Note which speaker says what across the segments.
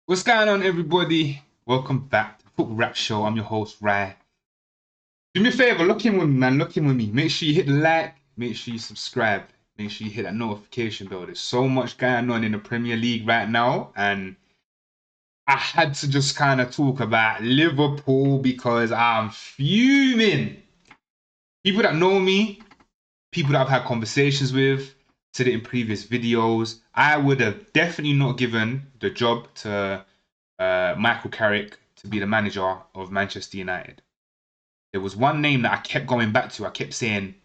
Speaker 1: What's going on, everybody? Welcome back to the Football Rap Show. I'm your host, Rai. Do me a favor, look in with me, man. Look in with me. Make sure you hit the like. Make sure you subscribe. Make sure you hit that notification bell. There's so much going on in the Premier League right now, and I had to just kind of talk about Liverpool because I'm fuming. People that know me, people that I've had conversations with, said it in previous videos. I would have definitely not given the job to Michael Carrick to be the manager of Manchester United. There was one name that I kept going back to. I kept saying,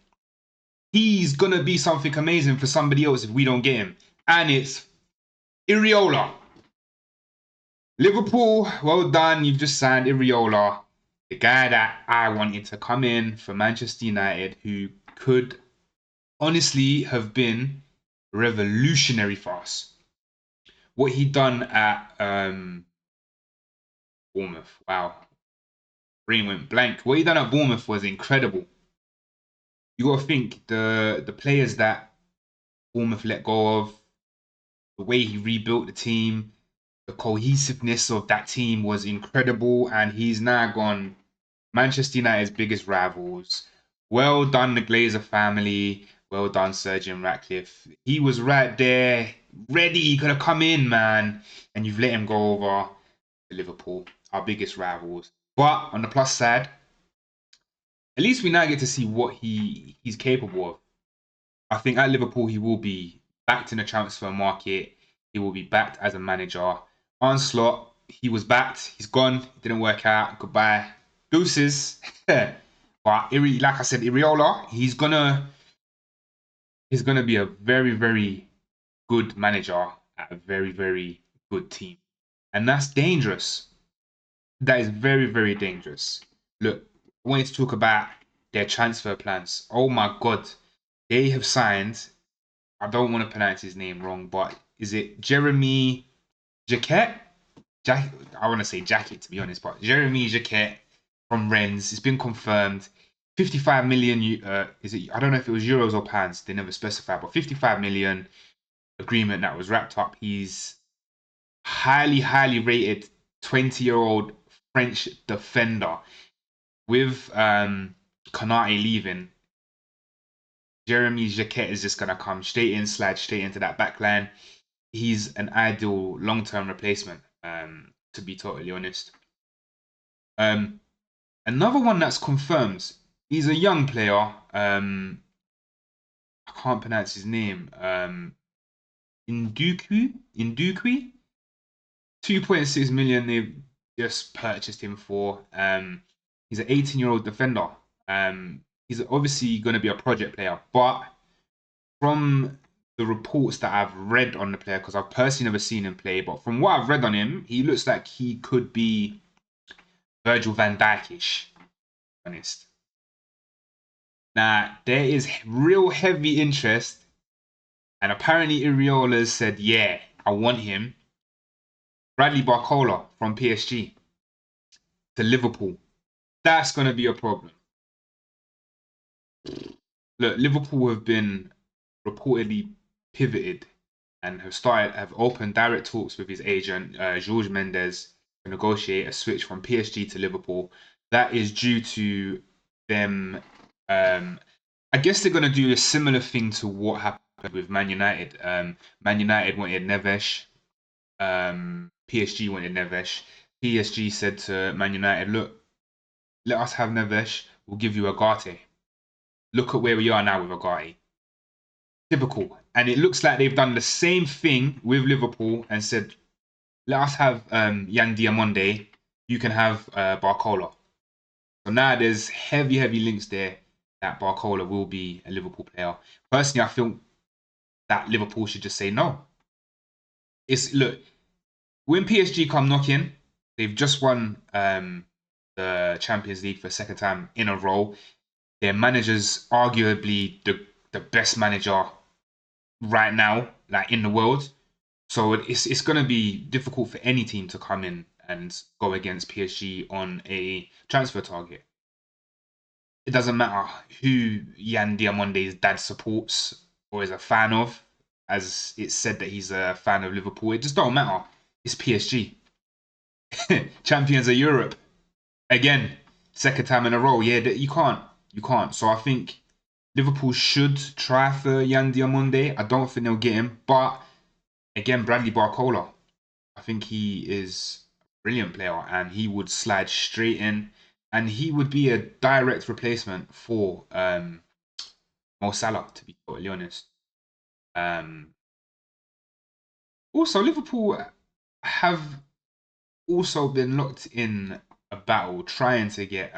Speaker 1: he's going to be something amazing for somebody else if we don't get him. And it's Iraola. Liverpool, well done. You've just signed Iraola, the guy that I wanted to come in for Manchester United, who could honestly have been revolutionary for us. What he done at Bournemouth, wow, brain went blank. What he done at Bournemouth was incredible. You got to think the players that Bournemouth let go of, the way he rebuilt the team, the cohesiveness of that team was incredible, and he's now gone Manchester United's biggest rivals. Well done, the Glazer family. Well done, Sir Jim Ratcliffe. He was right there, ready. He could have come in, man, and you've let him go over to Liverpool, our biggest rivals. But on the plus side, at least we now get to see what he's capable of. I think at Liverpool he will be backed in the transfer market. He will be backed as a manager. Onslaught, he was backed. He's gone. It didn't work out. Goodbye. Deuces. But like I said, Iraola, he's gonna be a very, very good manager at a very, very good team. And that's dangerous. That is very, very dangerous. Look, I wanted to talk about their transfer plans. Oh my god. They have signed, I don't want to pronounce his name wrong, but is it Jeremy Jacquet? I want to say Jacket to be honest, but Jeremy Jacquet from Rennes. It's been confirmed. 55 million, is it? I don't know if it was euros or pounds. They never specified, but 55 million agreement that was wrapped up. He's highly, highly rated 20-year-old French defender. With Konate leaving, Jeremy Jacquet is just going to come straight in, slide straight into that back line. He's an ideal long-term replacement, to be totally honest. Another one that's confirmed, he's a young player. I can't pronounce his name. Indukwi? 2.6 million they've just purchased him for. He's an 18-year-old defender. He's obviously going to be a project player, but from the reports that I've read on the player, because I've personally never seen him play, but from what I've read on him, he looks like he could be Virgil van Dijk-ish, honest. Now, there is real heavy interest, and apparently Iraola said, yeah, I want him. Bradley Barcola from PSG to Liverpool. That's going to be a problem. Look, Liverpool have been reportedly pivoted and have opened direct talks with his agent, George Mendes, to negotiate a switch from PSG to Liverpool. That is due to them. I guess they're going to do a similar thing to what happened with Man United. Man United wanted Neves. PSG wanted Neves. PSG said to Man United, look, let us have Neves. We'll give you Agate. Look at where we are now with Agate. Typical. And it looks like they've done the same thing with Liverpool and said, let us have Yan Diamonde. You can have Barcola. So now there's heavy, heavy links there that Barcola will be a Liverpool player. Personally, I feel that Liverpool should just say no. Look, when PSG come knocking, they've just won the Champions League for a second time in a row. Their manager's arguably the best manager right now, like in the world. So it's going to be difficult for any team to come in and go against PSG on a transfer target. It doesn't matter who Yan Diamonde's dad supports or is a fan of, as it's said that he's a fan of Liverpool. It just don't matter. It's PSG. champions of Europe again, second time in a row. Yeah, you can't. So I think Liverpool should try for Yan Diamonde. I don't think they'll get him, but again, Bradley Barcola. I think he is a brilliant player, and he would slide straight in, and he would be a direct replacement for Mo Salah. To be totally honest. Um, Also, Liverpool have also been locked in a battle trying to get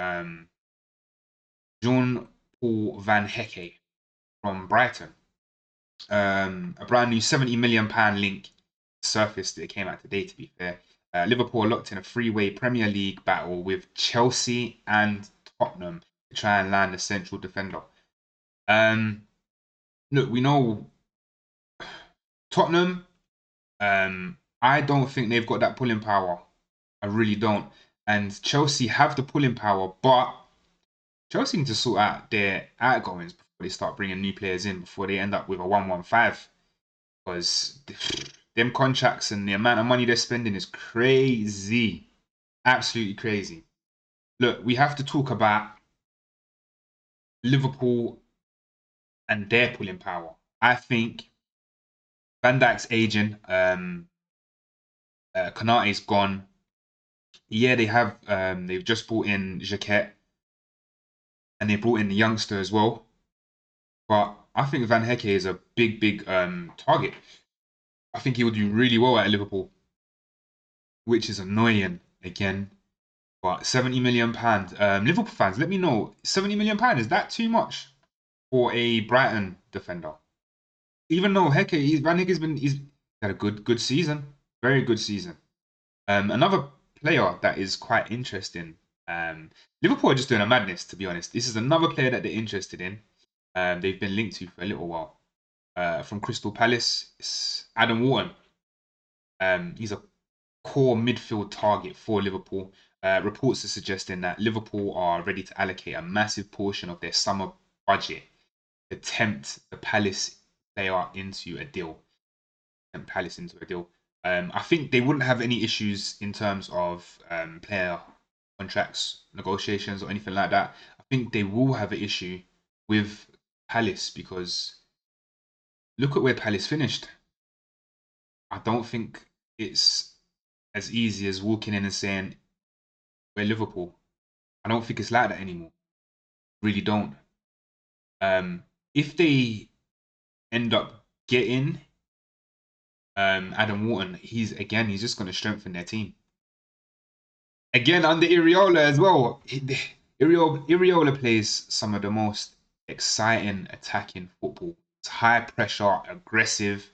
Speaker 1: John Paul Van Hecke from Brighton. A brand new £70 million link surfaced that came out today, to be fair. Liverpool are locked in a three-way Premier League battle with Chelsea and Tottenham to try and land a central defender. Look, we know Tottenham. I don't think they've got that pulling power. I really don't. And Chelsea have the pulling power, but Chelsea need to sort out their outgoings before they start bringing new players in, before they end up with a 1-1-5. Because them contracts and the amount of money they're spending is crazy. Absolutely crazy. Look, we have to talk about Liverpool and their pulling power. I think Van Dijk's aging. Konate's gone. Yeah, they've just brought in Jaquette, and they brought in the youngster as well. But I think Van Hecke is a big target. I think he would do really well at Liverpool, which is annoying again. But £70 million. Liverpool fans, let me know. £70 million, is that too much for a Brighton defender? Even though Van Hecke's he's had a good season, very good season. Another player that is quite interesting. Liverpool are just doing a madness, to be honest. This is another player that they're interested in. They've been linked to for a little while. From Crystal Palace, it's Adam Wharton. He's a core midfield target for Liverpool. Reports are suggesting that Liverpool are ready to allocate a massive portion of their summer budget to tempt the Palace player into a deal. I think they wouldn't have any issues in terms of player contracts, negotiations, or anything like that. I think they will have an issue with Palace because look at where Palace finished. I don't think it's as easy as walking in and saying we're Liverpool. I don't think it's like that anymore. Really don't. If they end up getting Adam Wharton, he's just going to strengthen their team. Again, under Iraola as well. Iraola plays some of the most exciting attacking football. It's high pressure, aggressive,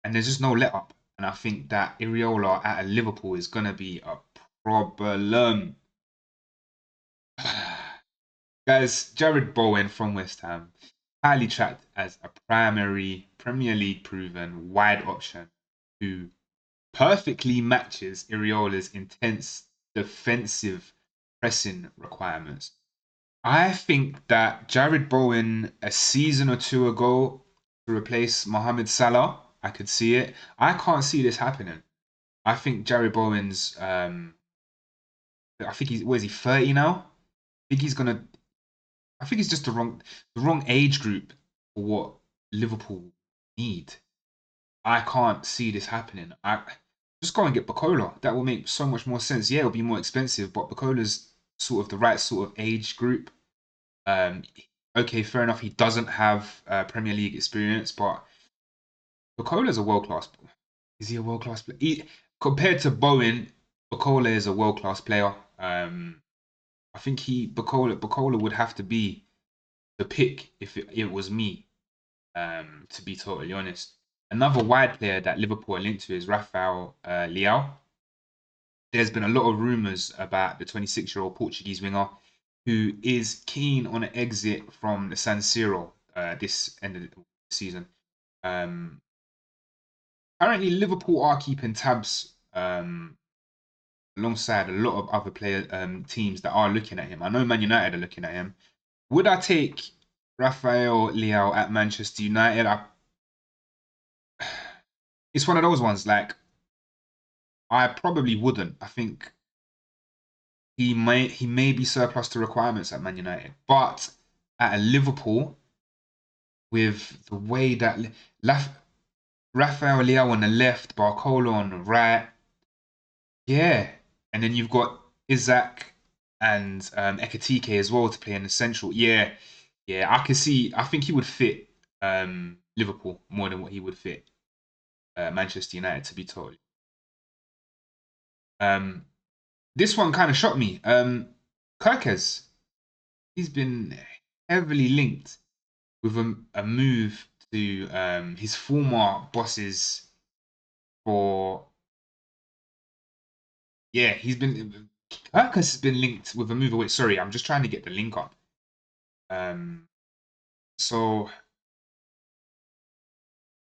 Speaker 1: and there's just no let up. And I think that Iraola at a Liverpool is going to be a problem. Guys, Jared Bowen from West Ham, highly tracked as a primary Premier League proven wide option who perfectly matches Iraola's intense defensive pressing requirements. I think that Jared Bowen a season or two ago to replace Mohamed Salah, I could see it. I can't see this happening. I think Jared Bowen's I think he's 30 now? I think he's just the wrong age group for what Liverpool need. I can't see this happening. I just go and get Bacola. That will make so much more sense. Yeah, it'll be more expensive, but Bacola's sort of the right sort of age group. Um, okay, fair enough. He doesn't have Premier League experience, but Bacola's a world class. Is he a world class player? Compared to Bowen, Bacola is a world class player. I think Bacola would have to be the pick if it was me. To be totally honest. Another wide player that Liverpool are linked to is Rafael Leao. There's been a lot of rumours about the 26-year-old Portuguese winger who is keen on an exit from the San Siro this end of the season. Apparently, Liverpool are keeping tabs alongside a lot of other teams that are looking at him. I know Man United are looking at him. Would I take Rafael Leao at Manchester United? It's one of those ones like I probably wouldn't. I think he may be surplus to requirements at Man United, but at a Liverpool, with the way that Rafael Leao on the left, Barcola on the right, yeah, and then you've got Isaac and Ekatike as well to play in the central. Yeah, yeah, I can see. I think he would fit Liverpool more than what he would fit Manchester United, to be totally. Um, this one kind of shocked me. Kirkes, he's been heavily linked with a move to his former bosses for, yeah, Kirkes has been linked with a move away. Sorry, I'm just trying to get the link up. So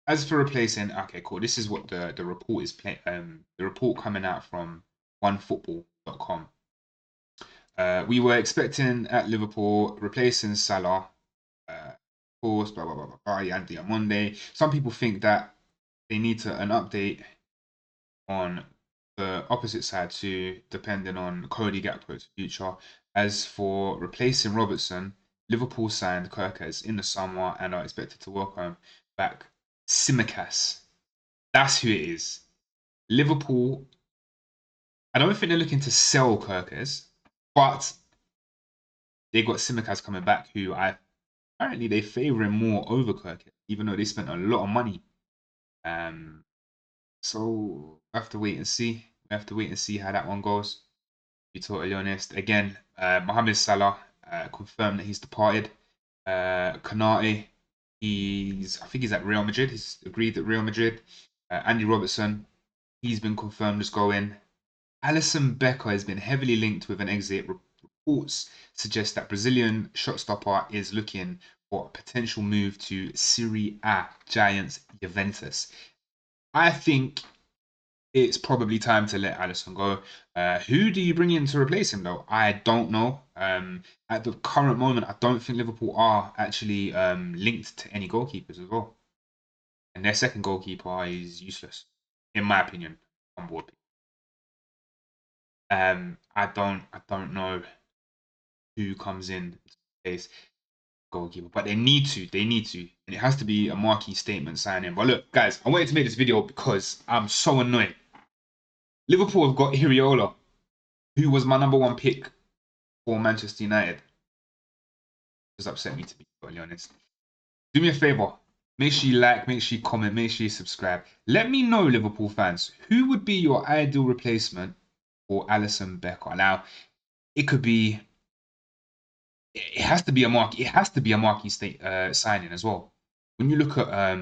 Speaker 1: as for replacing, okay, cool. This is what the report is playing. The report coming out from OneFootball.com. We were expecting at Liverpool replacing Salah. Of course, blah blah blah blah blah. Yeah, on Monday. Some people think that they need an update on the opposite side too, depending on Cody Gakpo's future. As for replacing Robertson, Liverpool signed Kirkes in the summer and are expected to welcome back Tsimikas. That's who it is. Liverpool, I don't think they're looking to sell Kirkes, but they got Tsimikas coming back, who apparently they favour him more over Kirkes, even though they spent a lot of money. So we have to wait and see. We have to wait and see how that one goes. To be totally honest. Again, Mohamed Salah confirmed that he's departed. Konate, I think he's at Real Madrid. He's agreed at Real Madrid. Andy Robertson, he's been confirmed as going. Alisson Becker has been heavily linked with an exit. Reports suggest that Brazilian shotstopper is looking for a potential move to Serie A giants Juventus. I think it's probably time to let Alisson go. Who do you bring in to replace him, though? I don't know. At the current moment, I don't think Liverpool are actually linked to any goalkeepers as well. And their second goalkeeper is useless, in my opinion, on board. I don't know who comes in to replace goalkeeper, but they need to. They need to, and it has to be a marquee statement signing. But look, guys, I wanted to make this video because I'm so annoyed. Liverpool have got Iraola, who was my #1 pick for Manchester United. Just upset me, to be totally honest. Do me a favor. Make sure you like, make sure you comment, make sure you subscribe. Let me know, Liverpool fans, who would be your ideal replacement for Alisson Becker? Now, it could be. It has to be a marquee. It has to be a marquee signing as well. When you look at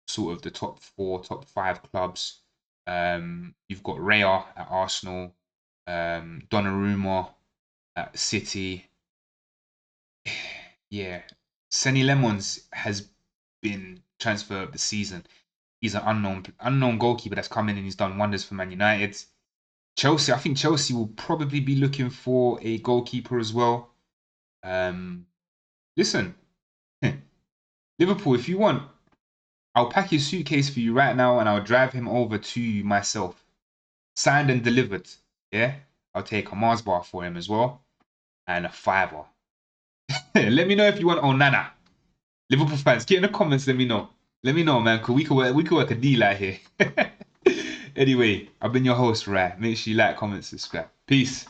Speaker 1: sort of the top 4, top 5 clubs, you've got Raya at Arsenal, Donnarumma at City. Yeah, Senny Lemons has been transfer of the season. He's an unknown goalkeeper that's come in and he's done wonders for Man United. Chelsea, I think Chelsea will probably be looking for a goalkeeper as well. Listen, Liverpool, if you want, I'll pack his suitcase for you right now and I'll drive him over to you myself. Signed and delivered. Yeah, I'll take a Mars bar for him as well and a fiver. Let me know if you want Onana. Liverpool fans, get in the comments. Let me know. Let me know, man. Cause we could work a deal out here. Anyway, I've been your host, Rai. Make sure you like, comment, subscribe. Peace.